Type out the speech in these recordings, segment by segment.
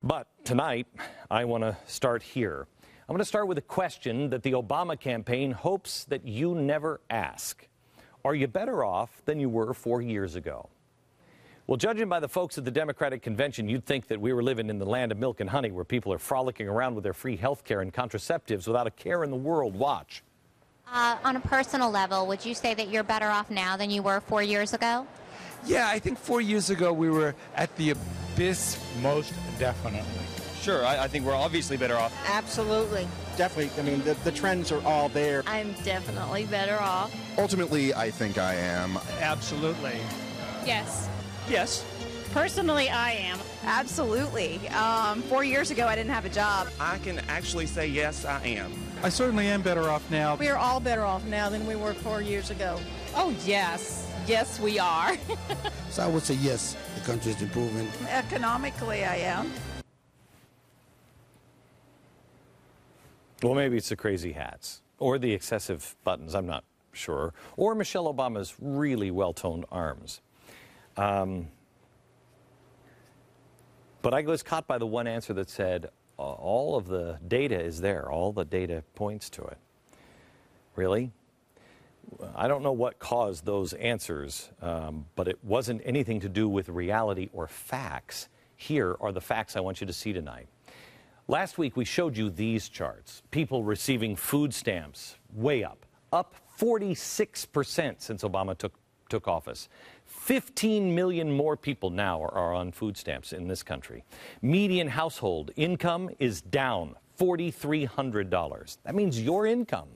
But tonight, I want to start here. I'm going to start with a question that the Obama campaign hopes that you never ask. Are you better off than you were 4 years ago? Well, judging by the folks at the Democratic Convention, you'd think that we were living in the land of milk and honey, where people are frolicking around with their free health care and contraceptives without a care in the world. Watch. On a personal level, would you say that you're better off now than you were 4 years ago? Yeah, I think 4 years ago we were at the abyss. Most definitely. Sure, I think we're obviously better off. Absolutely. Definitely. I mean, the trends are all there. I'm definitely better off. Ultimately, I think I am. Absolutely. Yes. Yes. Personally, I am. Absolutely. 4 years ago, I didn't have a job. I can actually say yes, I am. I certainly am better off now. We are all better off now than we were 4 years ago. Oh, yes. Yes, we are. So I would say yes, the country is improving. Economically, I am. Well, maybe it's the crazy hats or the excessive buttons, I'm not sure, or Michelle Obama's really well-toned arms. But I was caught by the one answer that said, all of the data is there, all the data points to it. Really? I don't know what caused those answers, but it wasn't anything to do with reality or facts. Here are the facts I want you to see tonight. Last week, we showed you these charts. People receiving food stamps, way up 46% since Obama took office. 15 million more people now are on food stamps in this country. Median household income is down $4,300. That means your income.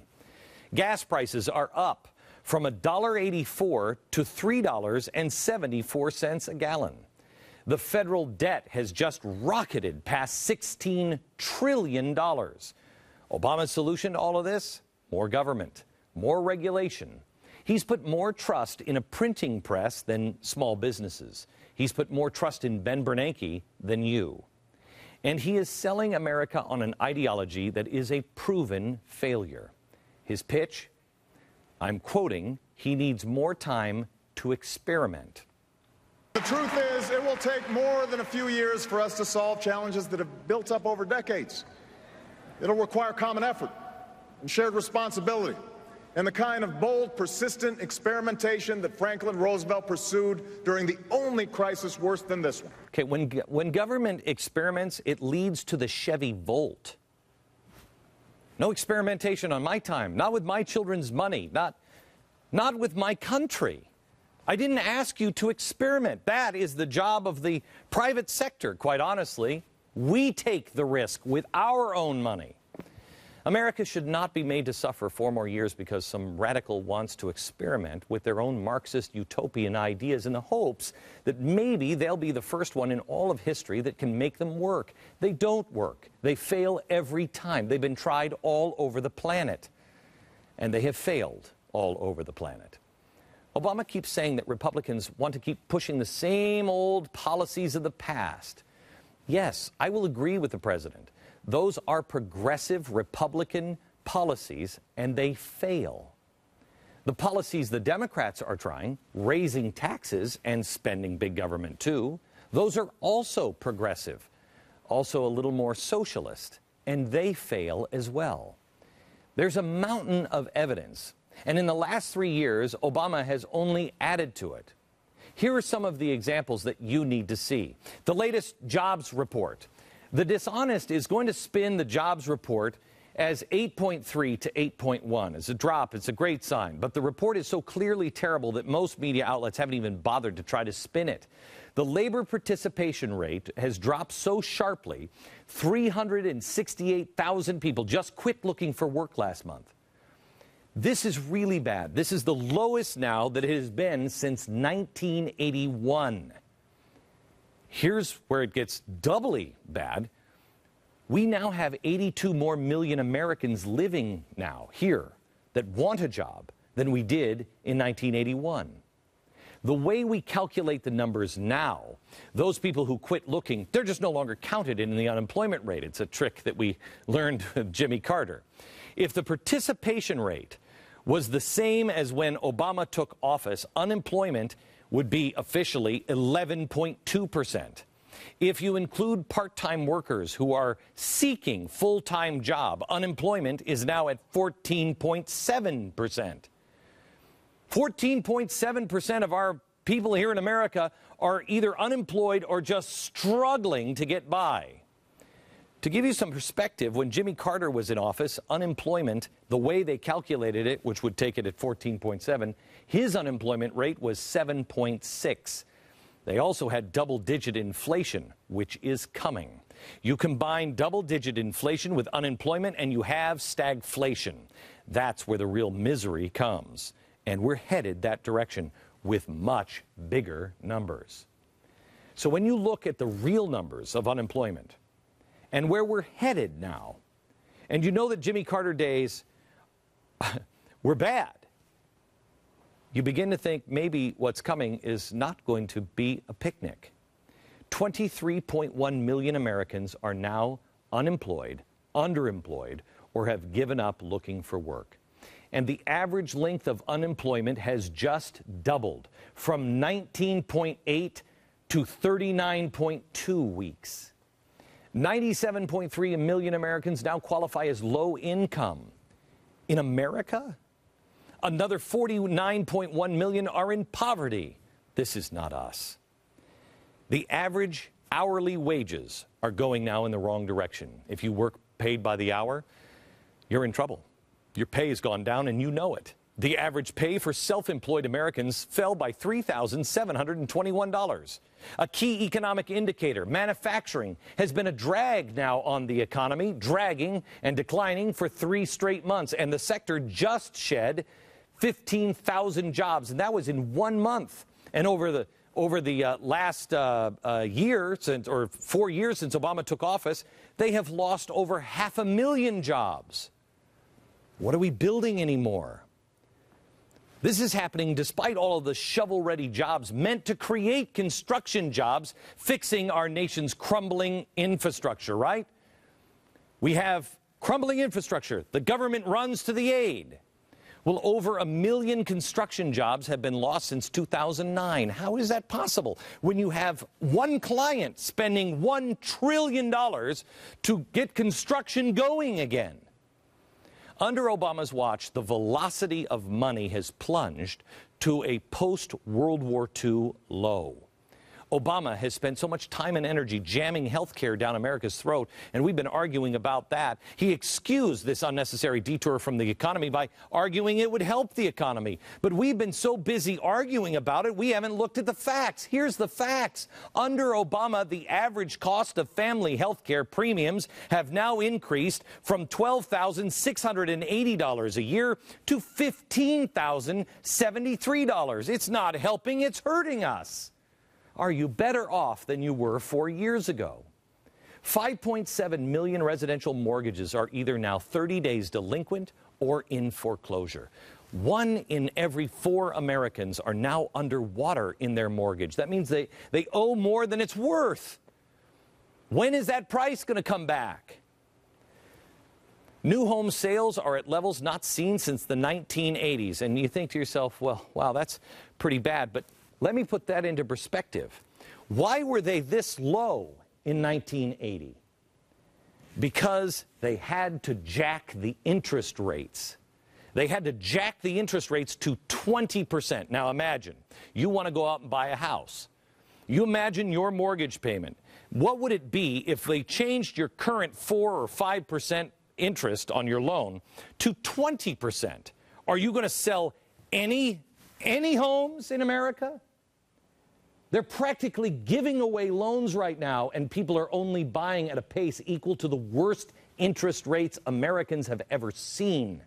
Gas prices are up from $1.84 to $3.74 a gallon. The federal debt has just rocketed past $16 trillion. Obama's solution to all of this? More government, more regulation. He's put more trust in a printing press than small businesses. He's put more trust in Ben Bernanke than you. And he is selling America on an ideology that is a proven failure. His pitch? I'm quoting, he needs more time to experiment. The truth is, it will take more than a few years for us to solve challenges that have built up over decades. It'll require common effort and shared responsibility and the kind of bold, persistent experimentation that Franklin Roosevelt pursued during the only crisis worse than this one. Okay, when government experiments, it leads to the Chevy Volt. No experimentation on my time, not with my children's money, not with my country. I didn't ask you to experiment. That is the job of the private sector, quite honestly. We take the risk with our own money. America should not be made to suffer 4 more years because some radical wants to experiment with their own Marxist utopian ideas in the hopes that maybe they'll be the first one in all of history that can make them work. They don't work. They fail every time. They've been tried all over the planet, and they have failed all over the planet. Obama keeps saying that Republicans want to keep pushing the same old policies of the past. Yes, I will agree with the president. Those are progressive Republican policies, and they fail. The policies the Democrats are trying, raising taxes and spending big government too, those are also progressive, also a little more socialist, and they fail as well. There's a mountain of evidence, and in the last 3 years, Obama has only added to it. Here are some of the examples that you need to see. The latest jobs report. The dishonest is going to spin the jobs report as 8.3 to 8.1. It's a drop. It's a great sign. But the report is so clearly terrible that most media outlets haven't even bothered to try to spin it. The labor participation rate has dropped so sharply, 368,000 people just quit looking for work last month. This is really bad. This is the lowest now that it has been since 1981. Here's where it gets doubly bad. We now have 82 more million Americans living now here that want a job than we did in 1981. The way we calculate the numbers now, those people who quit looking, they're just no longer counted in the unemployment rate. It's a trick that we learned with Jimmy Carter. If the participation rate was the same as when Obama took office, unemployment would be officially 11.2%. If you include part-time workers who are seeking full-time job, unemployment is now at 14.7%. 14.7% of our people here in America are either unemployed or just struggling to get by. To give you some perspective, when Jimmy Carter was in office, unemployment, the way they calculated it, which would take it at 14.7, his unemployment rate was 7.6. They also had double-digit inflation, which is coming. You combine double-digit inflation with unemployment and you have stagflation. That's where the real misery comes. And we're headed that direction with much bigger numbers. So when you look at the real numbers of unemployment and where we're headed now, and you know that Jimmy Carter days were bad, you begin to think maybe what's coming is not going to be a picnic. 23.1 million Americans are now unemployed, underemployed, or have given up looking for work. And the average length of unemployment has just doubled from 19.8 to 39.2 weeks. 97.3 million Americans now qualify as low income. In America, another 49.1 million are in poverty. This is not us. The average hourly wages are going now in the wrong direction. If you work paid by the hour, you're in trouble. Your pay has gone down and you know it. The average pay for self-employed Americans fell by $3,721. A key economic indicator, manufacturing, has been a drag now on the economy, dragging and declining for 3 straight months. And the sector just shed 15,000 jobs, and that was in 1 month. And over the last year, or 4 years since Obama took office, they have lost over 500,000 jobs. What are we building anymore? This is happening despite all of the shovel-ready jobs meant to create construction jobs, fixing our nation's crumbling infrastructure, right? We have crumbling infrastructure. The government runs to the aid. Well, over 1 million construction jobs have been lost since 2009. How is that possible when you have one client spending $1 trillion to get construction going again? Under Obama's watch, the velocity of money has plunged to a post-World War II low. Obama has spent so much time and energy jamming health care down America's throat, and we've been arguing about that. He excused this unnecessary detour from the economy by arguing it would help the economy. But we've been so busy arguing about it, we haven't looked at the facts. Here's the facts. Under Obama, the average cost of family health care premiums have now increased from $12,680 a year to $15,073. It's not helping, it's hurting us. Are you better off than you were 4 years ago? 5.7 million residential mortgages are either now 30 days delinquent or in foreclosure. 1 in every 4 Americans are now underwater in their mortgage. That means they owe more than it's worth. When is that price going to come back? New home sales are at levels not seen since the 1980s. And you think to yourself, well, wow, that's pretty bad. But let me put that into perspective. Why were they this low in 1980? Because they had to jack the interest rates. They had to jack the interest rates to 20%. Now imagine, you want to go out and buy a house. You imagine your mortgage payment. What would it be if they changed your current 4 or 5% interest on your loan to 20%? Are you going to sell any homes in America? They're practically giving away loans right now, and people are only buying at a pace equal to the worst interest rates Americans have ever seen.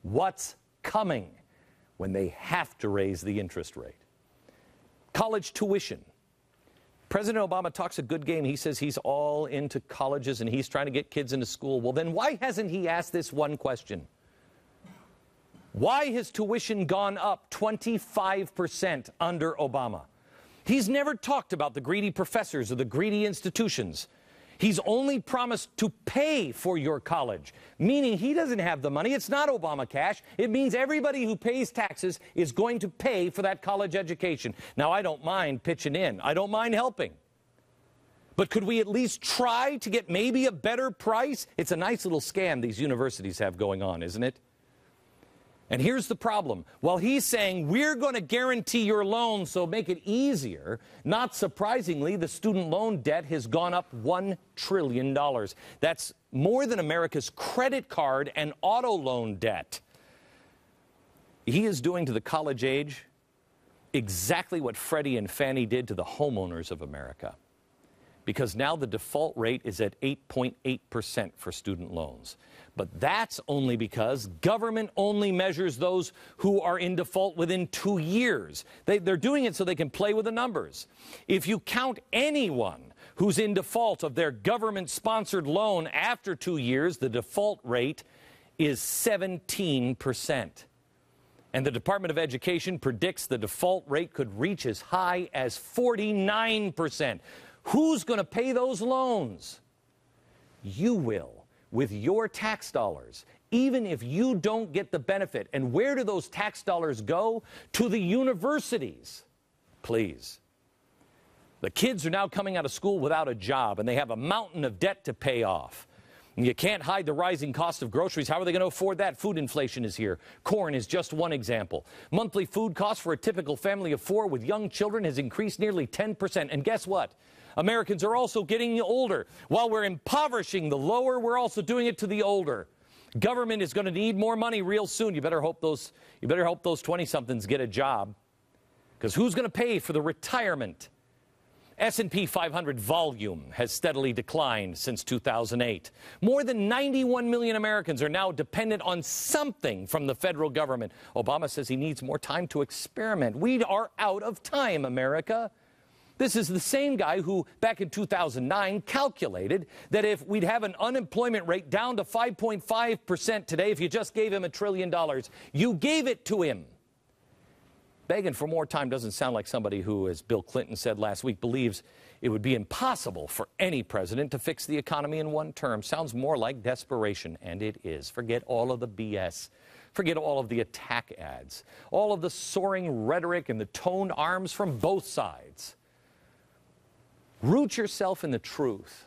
What's coming when they have to raise the interest rate? College tuition. President Obama talks a good game. He says he's all into colleges and he's trying to get kids into school. Well, then why hasn't he asked this one question? Why has tuition gone up 25% under Obama? He's never talked about the greedy professors or the greedy institutions. He's only promised to pay for your college, meaning he doesn't have the money. It's not Obama cash. It means everybody who pays taxes is going to pay for that college education. Now, I don't mind pitching in. I don't mind helping. But could we at least try to get maybe a better price? It's a nice little scam these universities have going on, isn't it? And here's the problem. While he's saying, we're going to guarantee your loan, so make it easier, not surprisingly, the student loan debt has gone up $1 trillion. That's more than America's credit card and auto loan debt. He is doing to the college age exactly what Freddie and Fannie did to the homeowners of America. Because now the default rate is at 8.8% for student loans. But that's only because government only measures those who are in default within 2 years. They're doing it so they can play with the numbers. If you count anyone who's in default of their government-sponsored loan after 2 years, the default rate is 17%. And the Department of Education predicts the default rate could reach as high as 49%. Who's going to pay those loans? You will, with your tax dollars, even if you don't get the benefit. And where do those tax dollars go? To the universities. Please. The kids are now coming out of school without a job, and they have a mountain of debt to pay off. And you can't hide the rising cost of groceries. How are they going to afford that? Food inflation is here. Corn is just one example. Monthly food costs for a typical family of 4 with young children has increased nearly 10%. And guess what? Americans are also getting older. While we're impoverishing the lower, we're also doing it to the older. Government is going to need more money real soon. You better hope those 20-somethings get a job. Because who's going to pay for the retirement? S&P 500 volume has steadily declined since 2008. More than 91 million Americans are now dependent on something from the federal government. Obama says he needs more time to experiment. We are out of time, America. This is the same guy who, back in 2009, calculated that if we'd have an unemployment rate down to 5.5% today, if you just gave him $1 trillion, you gave it to him. Begging for more time doesn't sound like somebody who, as Bill Clinton said last week, believes it would be impossible for any president to fix the economy in one term. Sounds more like desperation, and it is. Forget all of the BS. Forget all of the attack ads, all of the soaring rhetoric and the toned arms from both sides. Root yourself in the truth.